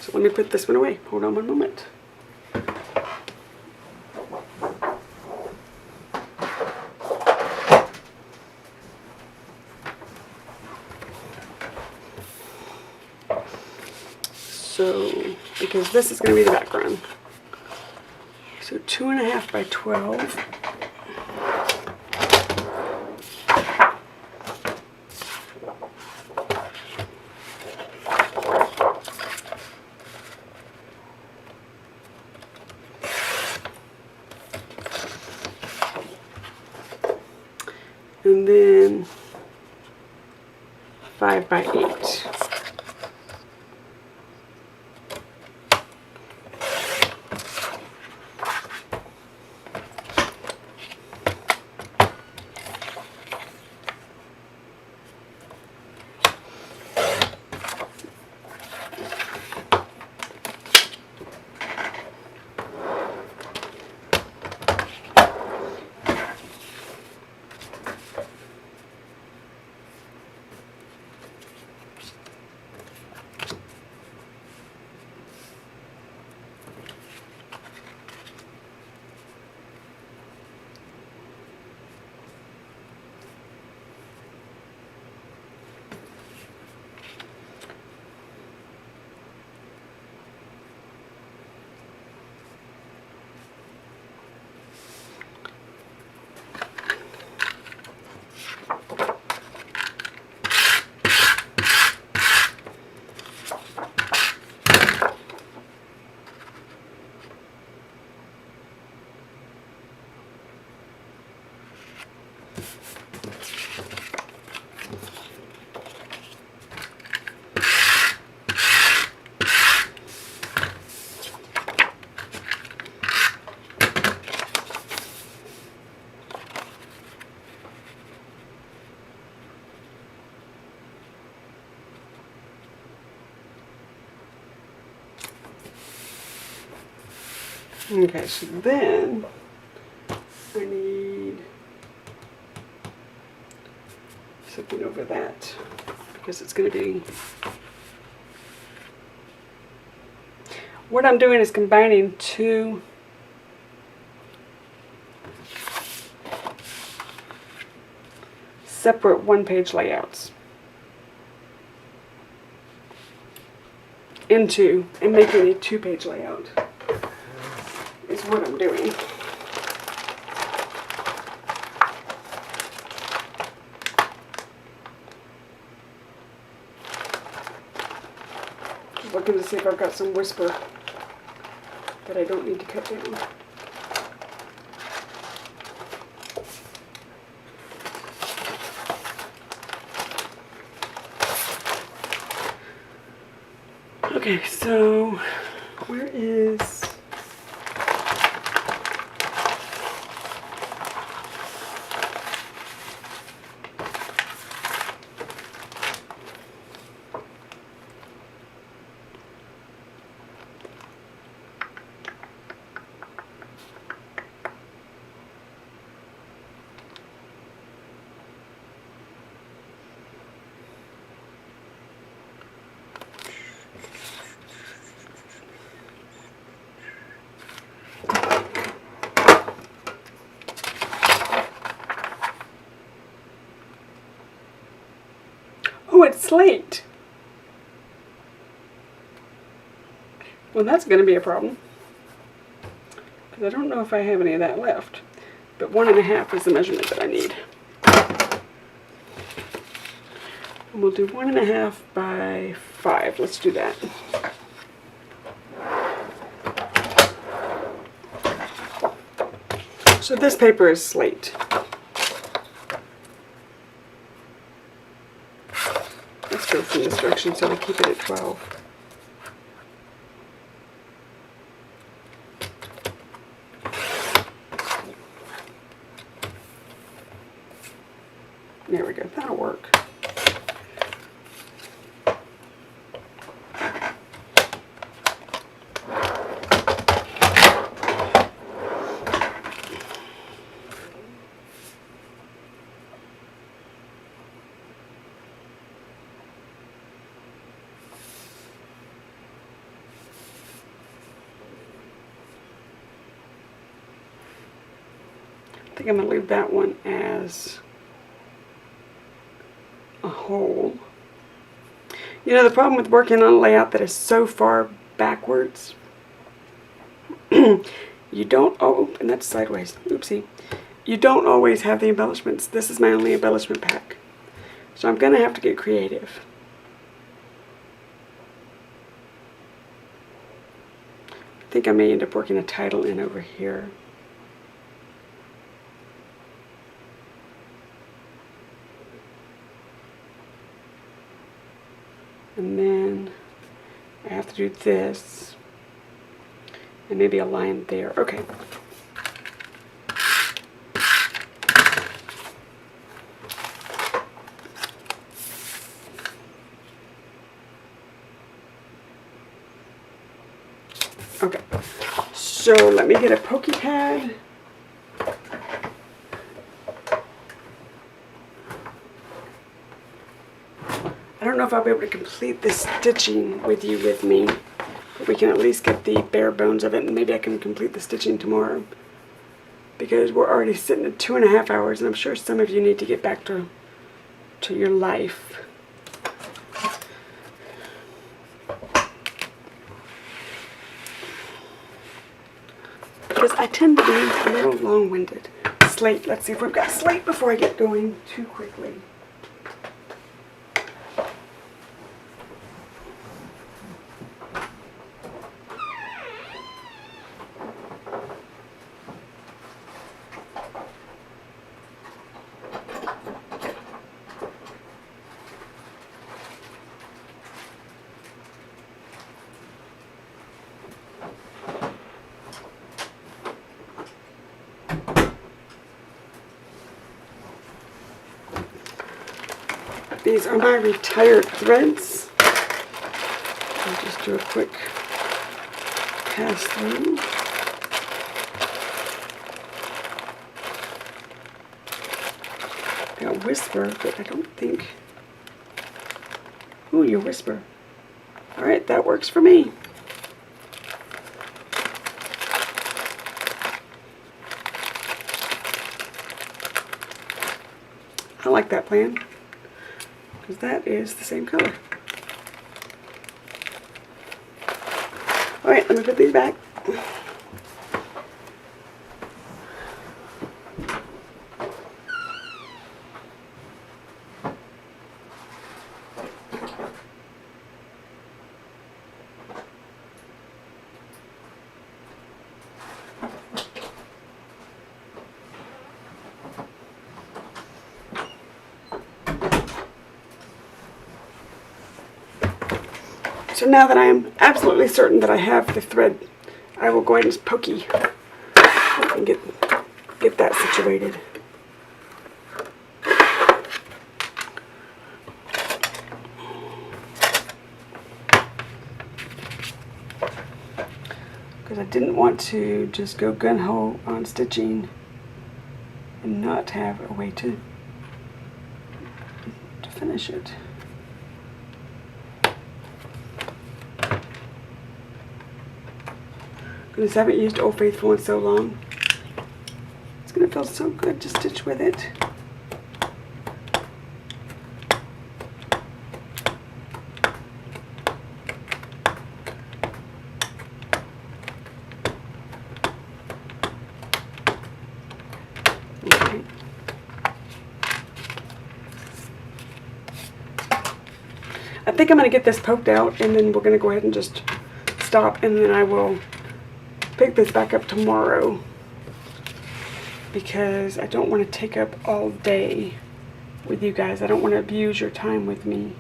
So let me put this one away. Hold on one moment. So, because this is going to be the background. So 2.5 by 12. And then 5 by 8. Okay, so then I need something over that because it's going to be, what I'm doing is combining two separate one-page layouts into and making a two-page layout. Is what I'm doing. Just looking to see if I've got some whisper that I don't need to cut down. Okay, so where is... Oh, it's slate. Well, that's going to be a problem. Because I don't know if I have any of that left. But 1.5 is the measurement that I need. And we'll do 1.5 by 5. Let's do that. So this paper is slate. Let's go from this direction so we keep it at 12. There we go, that'll work. I think I'm going to leave that one as a whole. You know, the problem with working on a layout that is so far backwards, you don't, oh, and that's sideways, oopsie. You don't always have the embellishments. This is my only embellishment pack. So I'm going to have to get creative. I think I may end up working a title in over here. And then I have to do this, and maybe a line there. Okay. Okay, so let me get a pokey pad. I don't know if I'll be able to complete this stitching with me, but we can at least get the bare bones of it, and maybe I can complete the stitching tomorrow, because we're already sitting at 2.5 hours, and I'm sure some of you need to get back to your life. Because I tend to be a little long-winded. Slate, let's see if we've got slate before I get going too quickly. These are my retired threads. I'll just do a quick pass through. Got Whisper, but I don't think... Ooh, your Whisper. Alright, that works for me. I like that plan, because that is the same color. Alright, let me put these back. So now that I am absolutely certain that I have the thread, I will go ahead and just pokey and get that situated. Because I didn't want to just go gung-ho on stitching and not have a way to finish it. Because I haven't used Old Faithful in so long. It's going to feel so good to stitch with it. Okay. I think I'm going to get this poked out, and then we're going to go ahead and just stop, and then I will pick this back up tomorrow, because I don't want to take up all day with you guys. I don't want to abuse your time with me.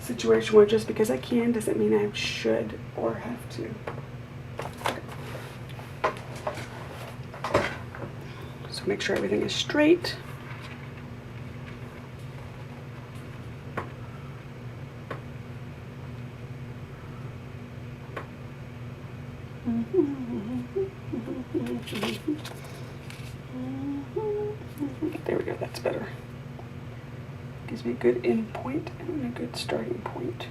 situation where just because I can doesn't mean I should or have to. So make sure everything is straight. There we go, that's better. Gives me a good end point and a good starting point.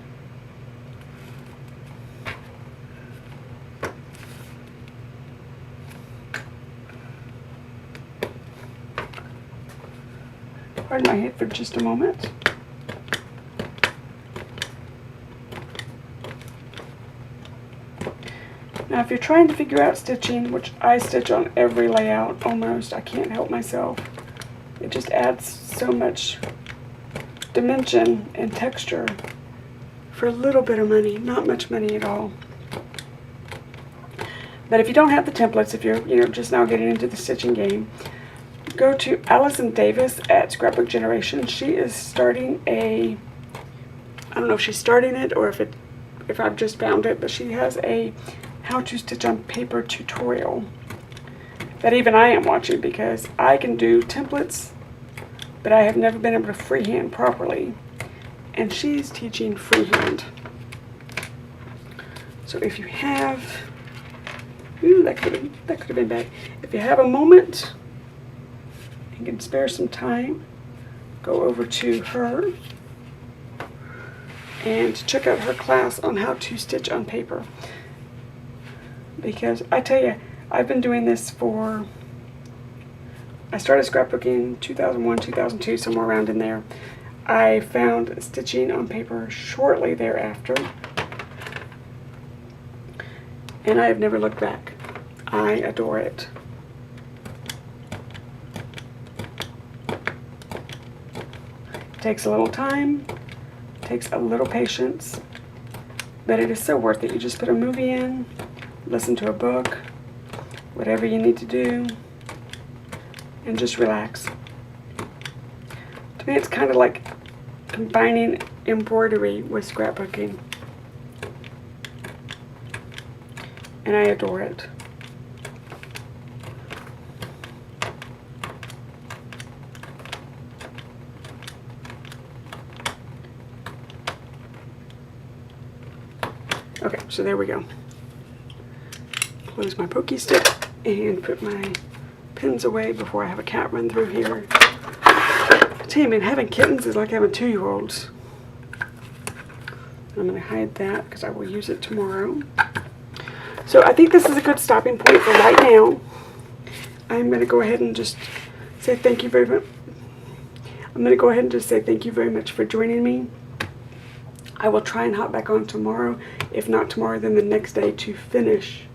Pardon my head for just a moment. Now if you're trying to figure out stitching, which I stitch on every layout almost, I can't help myself. It just adds so much dimension and texture for a little bit of money, not much money at all. But if you don't have the templates, if you're just now getting into the stitching game, go to Allison Davis at Scrapbook Generation. She is starting I don't know if she's starting it or if I've just found it, but she has a how to stitch on paper tutorial that even I am watching because I can do templates, but I have never been able to freehand properly. And she's teaching freehand. So if you have, that could have been bad. If you have a moment and can spare some time, go over to her and check out her class on how to stitch on paper. Because I tell you, I've been doing this I started scrapbooking 2001, 2002, somewhere around in there. I found stitching on paper shortly thereafter, and I have never looked back. I adore it. It takes a little time, takes a little patience, but it is so worth it. You just put a movie in, listen to a book, whatever you need to do, and just relax. To me, it's kind of like combining embroidery with scrapbooking, and I adore it. Okay, so there we go. Close my pokey stick and put my pins away before I have a cat run through here. I tell you, man, having kittens is like having 2-year-olds. I'm going to hide that because I will use it tomorrow. So I think this is a good stopping point for right now. I'm going to go ahead and just say thank you very much. I'm going to go ahead and just say thank you very much for joining me. I will try and hop back on tomorrow. If not tomorrow, then the next day to finish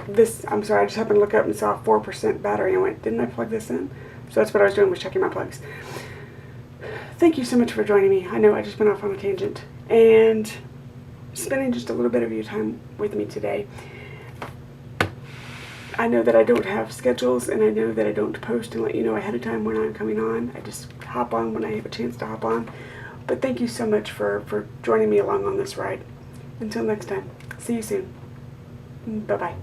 this. I'm sorry, I just happened to look up and saw a 4% battery and went, didn't I plug this in? So that's what I was doing, was checking my plugs. Thank you so much for joining me. I know I just went off on a tangent and spending just a little bit of your time with me today. I know that I don't have schedules, and I know that I don't post and let you know ahead of time when I'm coming on. I just hop on when I have a chance to hop on. But thank you so much for joining me along on this ride. Until next time, see you soon. Bye-bye.